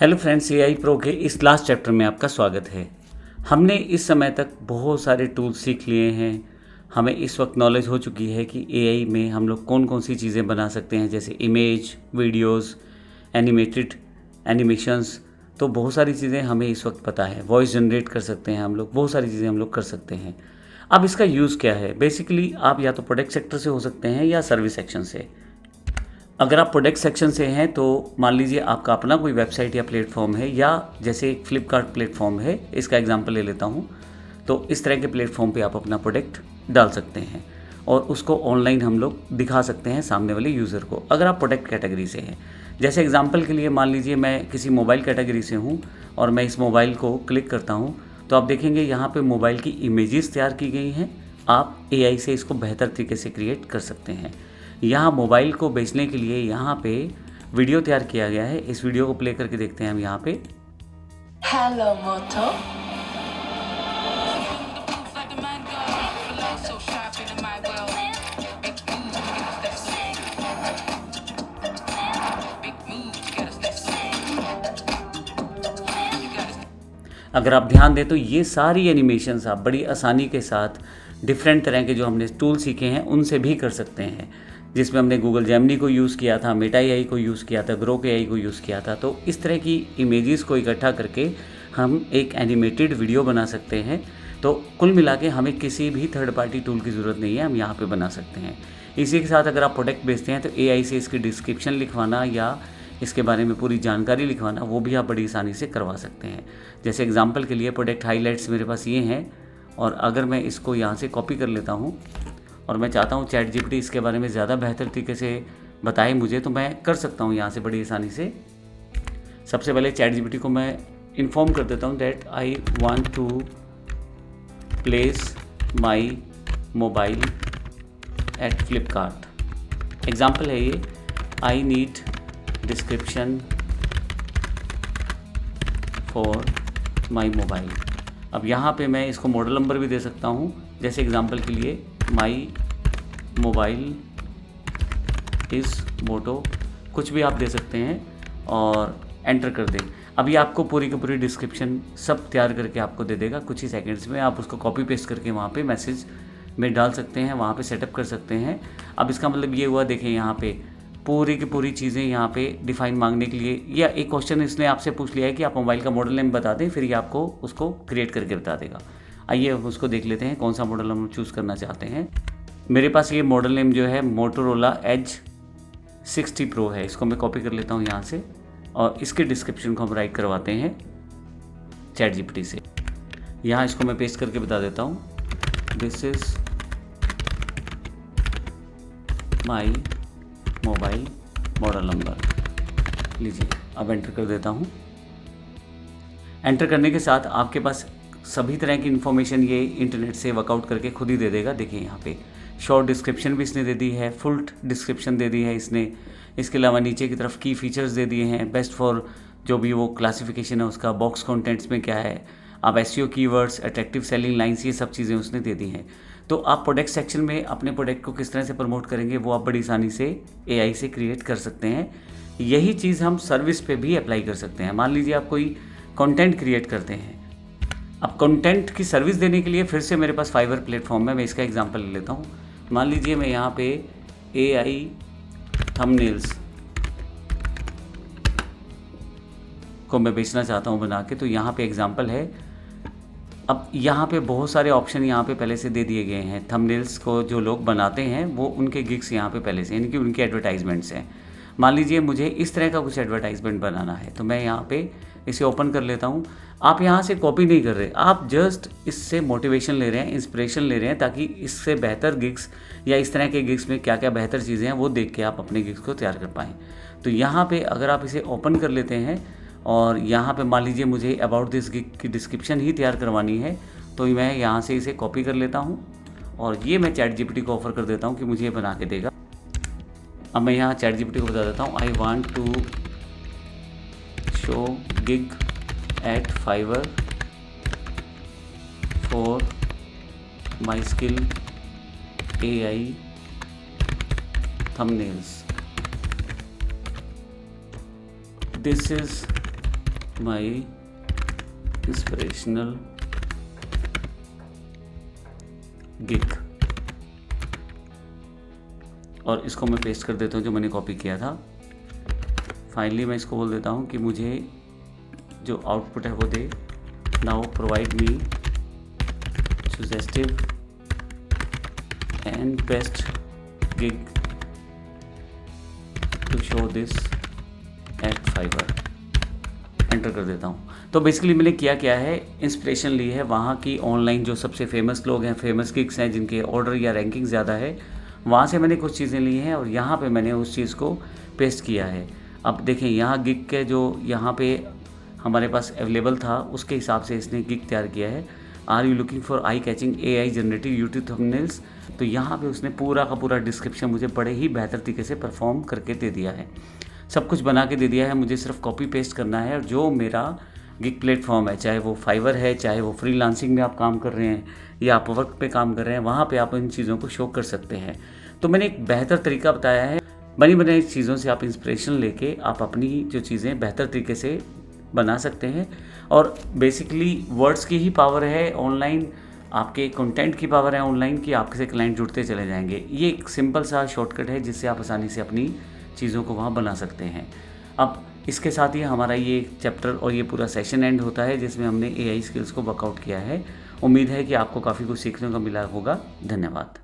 Hello friends, AI pro के इस last chapter में आपका स्वागत है। हमने इस समय तक बहुत सारे टूल्स सीख लिए हैं। हमें इस वक्त नॉलेज हो चुकी है कि एआई में हम लोग कौन कौन सी चीज़ें बना सकते हैं, जैसे इमेज, वीडियोस, एनिमेटेड एनिमेशंस। तो बहुत सारी चीज़ें हमें इस वक्त पता है। वॉइस जनरेट कर सकते हैं हम लोग, बहुत सारी चीज़ें हम लोग कर सकते हैं। अब इसका यूज़ क्या है? बेसिकली आप या तो प्रोडक्ट सेक्टर से हो सकते हैं या सर्विस सेक्शन से। अगर आप प्रोडक्ट सेक्शन से हैं तो मान लीजिए आपका अपना कोई वेबसाइट या प्लेटफॉर्म है, या जैसे एक फ्लिपकार्ट प्लेटफॉर्म है, इसका एग्जांपल ले लेता हूं। तो इस तरह के प्लेटफॉर्म पे आप अपना प्रोडक्ट डाल सकते हैं और उसको ऑनलाइन हम लोग दिखा सकते हैं सामने वाले यूज़र को, अगर आप प्रोडक्ट कैटेगरी से हैं। जैसे एग्जाम्पल के लिए मान लीजिए मैं किसी मोबाइल कैटेगरी से हूँ और मैं इस मोबाइल को क्लिक करता हूँ, तो आप देखेंगे यहाँ पर मोबाइल की इमेजेस तैयार की गई हैं। आप एआई से इसको बेहतर तरीके से क्रिएट कर सकते हैं। यहाँ मोबाइल को बेचने के लिए यहाँ पे वीडियो तैयार किया गया है। इस वीडियो को प्ले करके देखते हैं हम यहाँ पे। हेलो मोटो। अगर आप ध्यान दें तो ये सारी एनिमेशंस आप बड़ी आसानी के साथ डिफरेंट तरह के जो हमने टूल सीखे हैं उनसे भी कर सकते हैं, जिसमें हमने गूगल जेमिनी को यूज़ किया था, मेटा एआई को यूज़ किया था, ग्रोक एआई को यूज़ किया था। तो इस तरह की इमेजेस को इकट्ठा करके हम एक एनिमेटेड वीडियो बना सकते हैं। तो कुल मिला के हमें किसी भी थर्ड पार्टी टूल की ज़रूरत नहीं है, हम यहाँ पे बना सकते हैं। इसी के साथ अगर आप प्रोडक्ट बेचते हैं तो एआई से इसकी डिस्क्रिप्शन लिखवाना या इसके बारे में पूरी जानकारी लिखवाना, वो भी आप बड़ी आसानी से करवा सकते हैं। जैसे एग्जाम्पल के लिए प्रोडक्ट हाईलाइट्स मेरे पास ये हैं, और अगर मैं इसको यहाँ से कॉपी कर लेता हूँ और मैं चाहता हूँ चैट जीपीटी इसके बारे में ज़्यादा बेहतर तरीके से बताए मुझे, तो मैं कर सकता हूँ यहाँ से बड़ी आसानी से। सबसे पहले चैट जीपीटी को मैं इन्फॉर्म कर देता हूँ that I want to place my mobile at Flipkart. Example है ये, I need description for my mobile. अब यहाँ पे मैं इसको मॉडल नंबर भी दे सकता हूँ, जैसे एग्जांपल के लिए माई मोबाइल इज़ मोटो, कुछ भी आप दे सकते हैं और एंटर कर दें। अभी आपको पूरी की पूरी डिस्क्रिप्शन सब तैयार करके आपको दे देगा कुछ ही सेकंड्स में। आप उसको कॉपी पेस्ट करके वहाँ पे मैसेज में डाल सकते हैं, वहाँ पे सेटअप कर सकते हैं। अब इसका मतलब ये हुआ, देखें यहाँ पे पूरी की पूरी चीज़ें यहाँ पे डिफाइन मांगने के लिए, या एक क्वेश्चन इसने आपसे पूछ लिया है कि आप मोबाइल का मॉडल नेम बता दें, फिर ये आपको उसको क्रिएट करके बता देगा। आइए उसको देख लेते हैं कौन सा मॉडल हम चूज़ करना चाहते हैं। मेरे पास ये मॉडल नेम जो है मोटोरोला एज 60 प्रो है। इसको मैं कॉपी कर लेता हूँ यहाँ से और इसके डिस्क्रिप्शन को हम राइट करवाते हैं चैट जीपीटी से। यहाँ इसको मैं पेस्ट करके बता देता हूँ, this is my mobile model number. लीजिए अब एंटर कर देता हूँ। एंटर करने के साथ आपके पास सभी तरह की इन्फॉर्मेशन ये इंटरनेट से वर्कआउट करके खुद ही दे देगा। देखिए यहाँ पे शॉर्ट डिस्क्रिप्शन भी इसने दे दी है, फुल डिस्क्रिप्शन दे दी है इसने। इसके अलावा नीचे की तरफ की फीचर्स दे दिए हैं, बेस्ट फॉर जो भी वो क्लासिफिकेशन है उसका, बॉक्स कंटेंट्स में क्या है, आप SEO keywords, attractive selling lines, ये सब चीज़ें उसने दे दी हैं। तो आप प्रोडक्ट सेक्शन में अपने प्रोडक्ट को किस तरह से प्रमोट करेंगे वो आप बड़ी आसानी से एआई से क्रिएट कर सकते हैं। यही चीज़ हम सर्विस पे भी अप्लाई कर सकते हैं। मान लीजिए आप कोई कंटेंट क्रिएट करते हैं, अब कंटेंट की सर्विस देने के लिए फिर से मेरे पास फाइवर प्लेटफॉर्म है। मैं इसका एग्जांपल ले लेता हूँ। मान लीजिए मैं यहाँ पे एआई थंबनेल्स को मैं बेचना चाहता हूँ बना के, तो यहाँ पे एग्जांपल है। अब यहाँ पे बहुत सारे ऑप्शन यहाँ पे पहले से दे दिए गए हैं। थंबनेल्स को जो लोग बनाते हैं वो उनके गिग्स यहाँ पे पहले से, यानी कि उनके एडवर्टाइजमेंट्स हैं। मान लीजिए मुझे इस तरह का कुछ एडवर्टाइजमेंट बनाना है, तो मैं यहाँ पे इसे ओपन कर लेता हूँ। आप यहाँ से कॉपी नहीं कर रहे, आप जस्ट इससे मोटिवेशन ले रहे हैं, इंस्पिरेशन ले रहे हैं, ताकि इससे बेहतर गिग्स या इस तरह के गिग्स में क्या क्या बेहतर चीज़ें हैं वो देख के आप अपने गिग्स को तैयार कर पाएँ। तो यहाँ पर अगर आप इसे ओपन कर लेते हैं और यहाँ पे मान लीजिए मुझे अबाउट दिस गिग की डिस्क्रिप्शन ही तैयार करवानी है, तो मैं यहाँ से इसे कॉपी कर लेता हूँ और ये मैं चैट जीपीटी को ऑफर कर देता हूँ कि मुझे ये बना के देगा। अब मैं यहाँ चैट जीपीटी को बता देता हूँ, I want to show gig at Fiverr for my skill AI thumbnails, this is my inspirational gig, और इसको मैं पेस्ट कर देता हूँ जो मैंने कॉपी किया था। फाइनली मैं इसको बोल देता हूँ कि मुझे जो आउटपुट है वो दे। Now provide me suggestive and best gig to show this at Fiverr. Enter कर देता हूँ। तो बेसिकली मैंने क्या है, इंस्पिरेशन ली है वहाँ की ऑनलाइन जो सबसे फेमस लोग हैं, फेमस गिग्स हैं जिनके ऑर्डर या रैंकिंग ज़्यादा है, वहाँ से मैंने कुछ चीज़ें ली हैं और यहाँ पे मैंने उस चीज़ को पेस्ट किया है। अब देखें यहाँ गिग के जो यहाँ पे हमारे पास अवेलेबल था उसके हिसाब से इसने गिग तैयार किया है। Are you looking for eye catching AI generative YouTube thumbnails. तो यहाँ पे उसने पूरा का पूरा डिस्क्रिप्शन मुझे बड़े ही बेहतर तरीके से परफॉर्म करके दे दिया है, सब कुछ बना के दे दिया है। मुझे सिर्फ कॉपी पेस्ट करना है और जो मेरा गिग प्लेटफॉर्म है, चाहे वो फाइवर है, चाहे वो फ्रीलांसिंग में आप काम कर रहे हैं या आप वर्क पे काम कर रहे हैं, वहाँ पे आप इन चीज़ों को शो कर सकते हैं। तो मैंने एक बेहतर तरीका बताया है। बनी बनाई चीज़ों से आप इंस्पिरेशन लेके आप अपनी जो चीज़ें बेहतर तरीके से बना सकते हैं। और बेसिकली वर्ड्स की ही पावर है ऑनलाइन, आपके कंटेंट की पावर है ऑनलाइन कि आपके से क्लाइंट जुड़ते चले जाएंगे। ये एक सिंपल सा शॉर्टकट है जिससे आप आसानी से अपनी चीज़ों को वहाँ बना सकते हैं। अब इसके साथ ही हमारा ये चैप्टर और ये पूरा सेशन एंड होता है जिसमें हमने AI स्किल्स को वर्कआउट किया है। उम्मीद है कि आपको काफ़ी कुछ सीखने को मिला होगा। धन्यवाद।